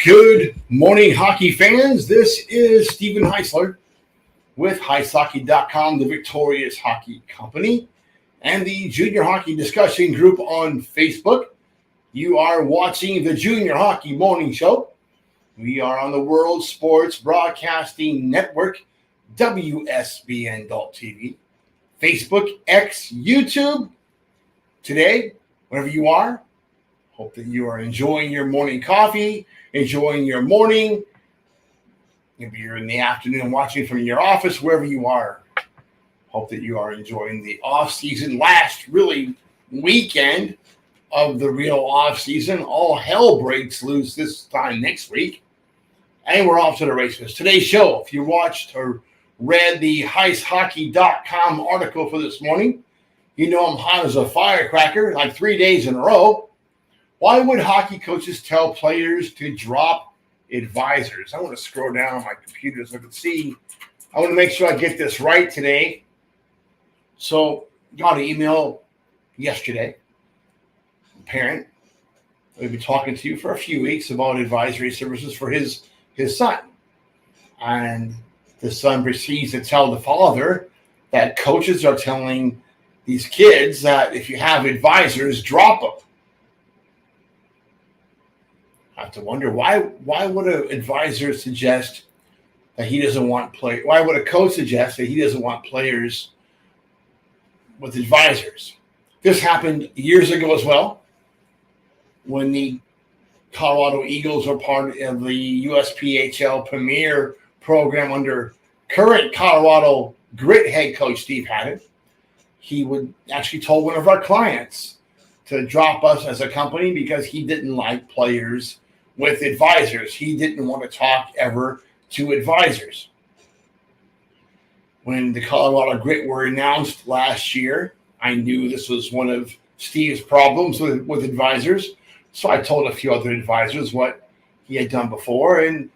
Good morning, hockey fans. This is Stephen Heisler with HeisHockey.com, the Victorious Hockey Company, and the Junior Hockey Discussion Group on Facebook. You are watching the Junior Hockey Morning Show. We are on the World Sports Broadcasting Network, WSBN.TV, Facebook, X, YouTube. Today, wherever you are, hope that you are enjoying your morning coffee, enjoying your morning. Maybe you're in the afternoon watching from your office, wherever you are. Hope that you are enjoying the off-season, last really weekend of the real off-season. All hell breaks loose this time next week. And we're off to the races. Today's show, if you watched or read the HeisHockey.com article for this morning, you know I'm hot as a firecracker, like 3 days in a row. Why would hockey coaches tell players to drop advisors? I want to scroll down on my computer so I can see. I want to make sure I get this right today. So, got an email yesterday. A parent, we've been talking to you for a few weeks about advisory services for his son. And the son proceeds to tell the father that coaches are telling these kids that if you have advisors, drop them. I have to wonder why would an advisor suggest that he doesn't want play? Why would a coach suggest that he doesn't want players with advisors? This happened years ago as well, when the Colorado Eagles were part of the USPHL Premier program under current Colorado Grit head coach Steve Haddon. He would actually told one of our clients to drop us as a company because he didn't like players with advisors. He didn't want to talk ever to advisors. When the Colorado Grit were announced last year, I knew this was one of Steve's problems with advisors. So I told a few other advisors what he had done before. And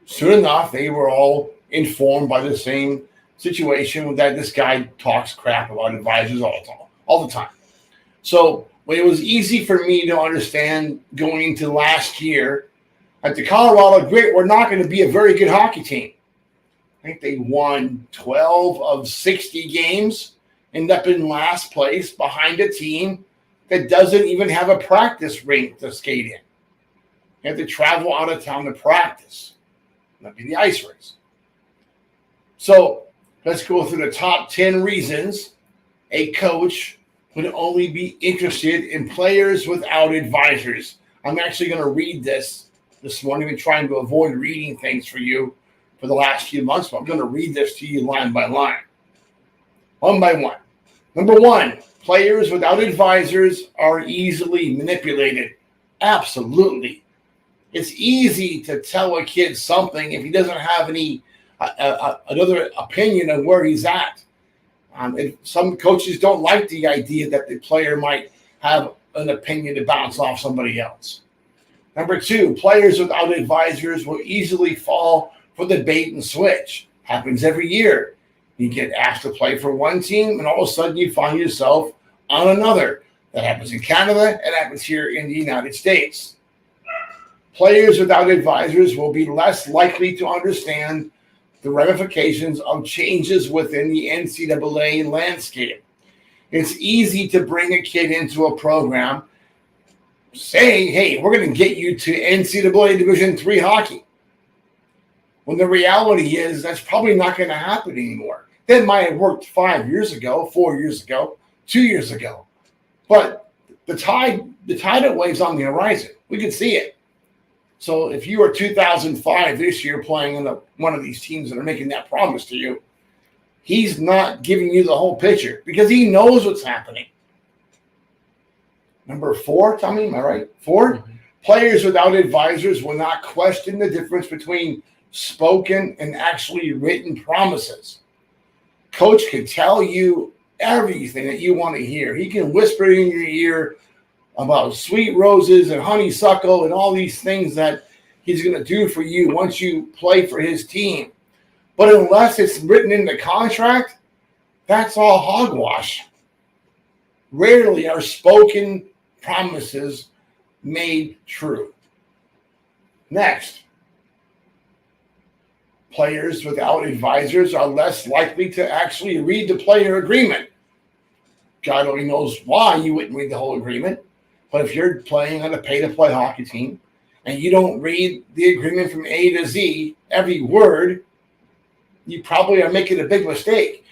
soon enough, they were all informed by the same situation that this guy talks crap about advisors all the time. So it was easy for me to understand going into last year that the Colorado Grit were not going to be a very good hockey team. I think they won 12 of 60 games, end up in last place behind a team that doesn't even have a practice rink to skate in. You have to travel out of town to practice. That'd be the ice rinks. So let's go through the top 10 reasons a coach would only be interested in players without advisors. I'm actually going to read this morning. We're trying to avoid reading things for you for the last few months, but I'm going to read this to you line by line. One by one. Number one, players without advisors are easily manipulated. Absolutely. It's easy to tell a kid something if he doesn't have any another opinion of where he's at. Some coaches don't like the idea that the player might have an opinion to bounce off somebody else. Number two, players without advisors will easily fall for the bait and switch. Happens every year. You get asked to play for one team, and all of a sudden you find yourself on another. That happens in Canada, and happens here in the United States. Players without advisors will be less likely to understand the ramifications of changes within the NCAA landscape. It's easy to bring a kid into a program saying, hey, we're going to get you to NCAA Division III hockey. When the reality is that's probably not going to happen anymore. That might have worked 5 years ago, 4 years ago, 2 years ago. But the tide that waves on the horizon. We can see it. So if you are 2005 this year playing in one of these teams that are making that promise to you, he's not giving you the whole picture because he knows what's happening. Number 4, Tommy, am I right? 4, mm-hmm. Players without advisors will not question the difference between spoken and actually written promises. Coach can tell you everything that you want to hear. He can whisper in your ear about sweet roses and honeysuckle and all these things that he's going to do for you once you play for his team. But unless it's written in the contract, that's all hogwash. Rarely are spoken promises made true. Next, players without advisors are less likely to actually read the player agreement. God only knows why you wouldn't read the whole agreement. But if you're playing on a pay-to-play hockey team and you don't read the agreement from A to Z, every word, you probably are making a big mistake.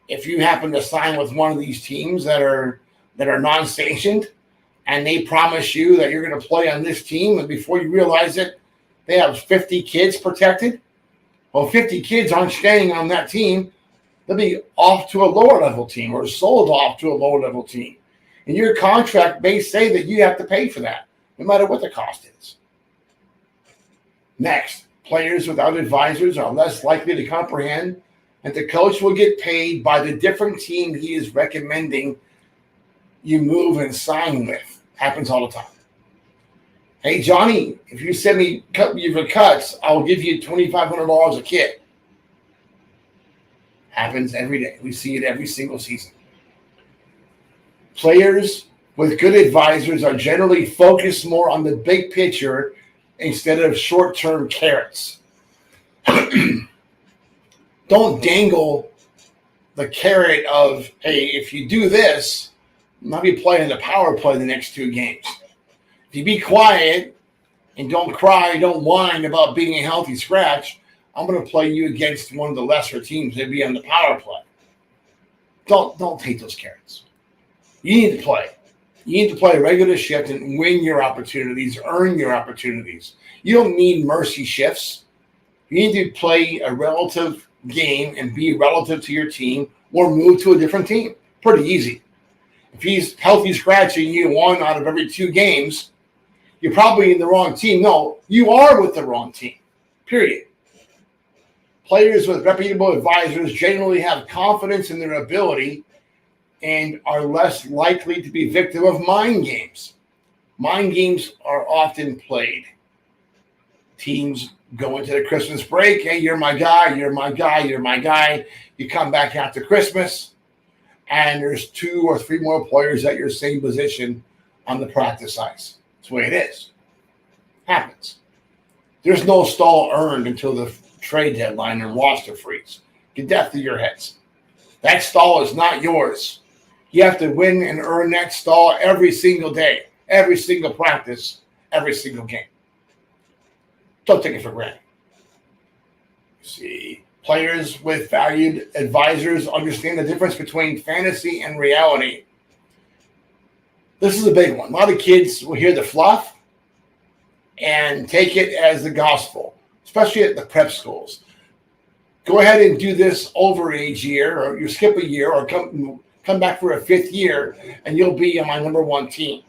If you happen to sign with one of these teams that are non-sanctioned and they promise you that you're going to play on this team, and before you realize it, they have 50 kids protected. Well, 50 kids aren't staying on that team. They'll be off to a lower level team or sold off to a lower level team. And your contract may say that you have to pay for that, no matter what the cost is. Next, players without advisors are less likely to comprehend that the coach will get paid by the different team he is recommending you move and sign with. Happens all the time. Hey, Johnny, if you send me your cuts, I'll give you $2,500 a kit. Happens every day. We see it every single season. Players with good advisors are generally focused more on the big picture instead of short-term carrots. Don't dangle the carrot of, hey, if you do this, I'll be playing the power play the next 2 games. If you be quiet and don't cry, don't whine about being a healthy scratch, I'm going to play you against one of the lesser teams that be on the power play. Don't take those carrots. You need to play. You need to play a regular shift and win your opportunities, earn your opportunities. You don't need mercy shifts. You need to play a relative game and be relative to your team or move to a different team. Pretty easy. If he's healthy scratching you 1 out of every 2 games, you're probably in the wrong team. No, you are with the wrong team, period. Players with reputable advisors generally have confidence in their ability and are less likely to be victim of mind games. Mind games are often played. Teams go into the Christmas break. Hey, you're my guy, you're my guy, you're my guy. You come back after Christmas, and there's 2 or 3 more players at your same position on the practice ice. That's the way it is. Happens. There's no stall earned until the trade deadline and roster freeze. Get that through your heads. That stall is not yours. You have to win and earn that stall every single day, every single practice, every single game. Don't take it for granted. See, players with valued advisors understand the difference between fantasy and reality. This is a big one. A lot of kids will hear the fluff and take it as the gospel, especially at the prep schools. Go ahead and do this overage year, or you skip a year, or come back for a 5th year, and you'll be on my number 1 team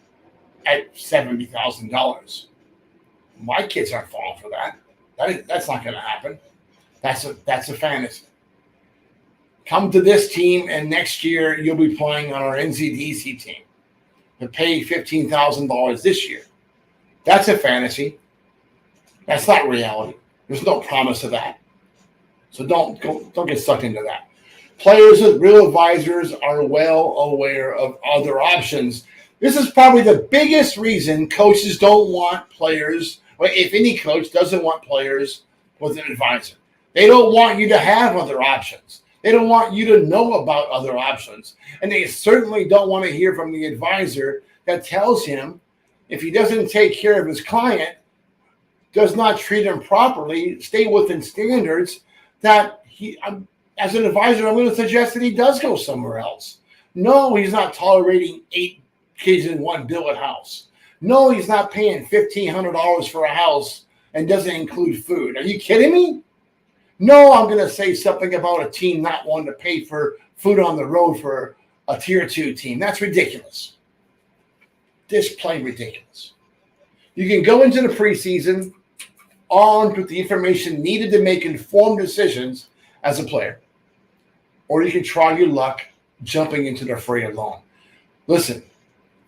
at $70,000. My kids aren't falling for that. That's not going to happen. That's a fantasy. Come to this team, and next year you'll be playing on our NZDC team. To pay $15,000 this year. That's a fantasy. That's not reality. There's no promise of that. So don't get sucked into that. Players with real advisors are well aware of other options. This is probably the biggest reason coaches don't want players, or if any coach doesn't want players with an advisor. They don't want you to have other options. They don't want you to know about other options. And they certainly don't want to hear from the advisor that tells him if he doesn't take care of his client, does not treat him properly, stay within standards, that as an advisor, I'm going to suggest that he does go somewhere else. No, he's not tolerating 8 kids in one billet house. No, he's not paying $1,500 for a house and doesn't include food. Are you kidding me? No, I'm going to say something about a team not wanting to pay for food on the road for a tier 2 team. That's ridiculous. Just plain ridiculous. You can go into the preseason armed with the information needed to make informed decisions as a player. Or you can try your luck jumping into the fray alone. Listen,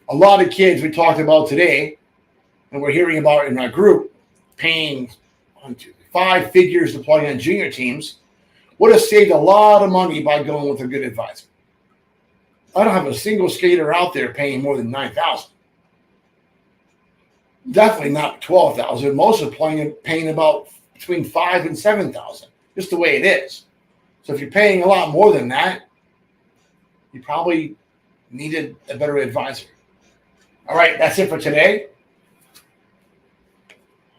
a lot of kids we talked about today, and we're hearing about in our group, paying 5 figures to play on junior teams, would have saved a lot of money by going with a good advisor. I don't have a single skater out there paying more than $9,000. Definitely not $12,000. Most are paying about between $5,000 and $7,000, just the way it is. So if you're paying a lot more than that, you probably needed a better advisor. All right, that's it for today.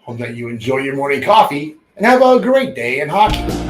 Hope that you enjoy your morning coffee and have a great day in hockey.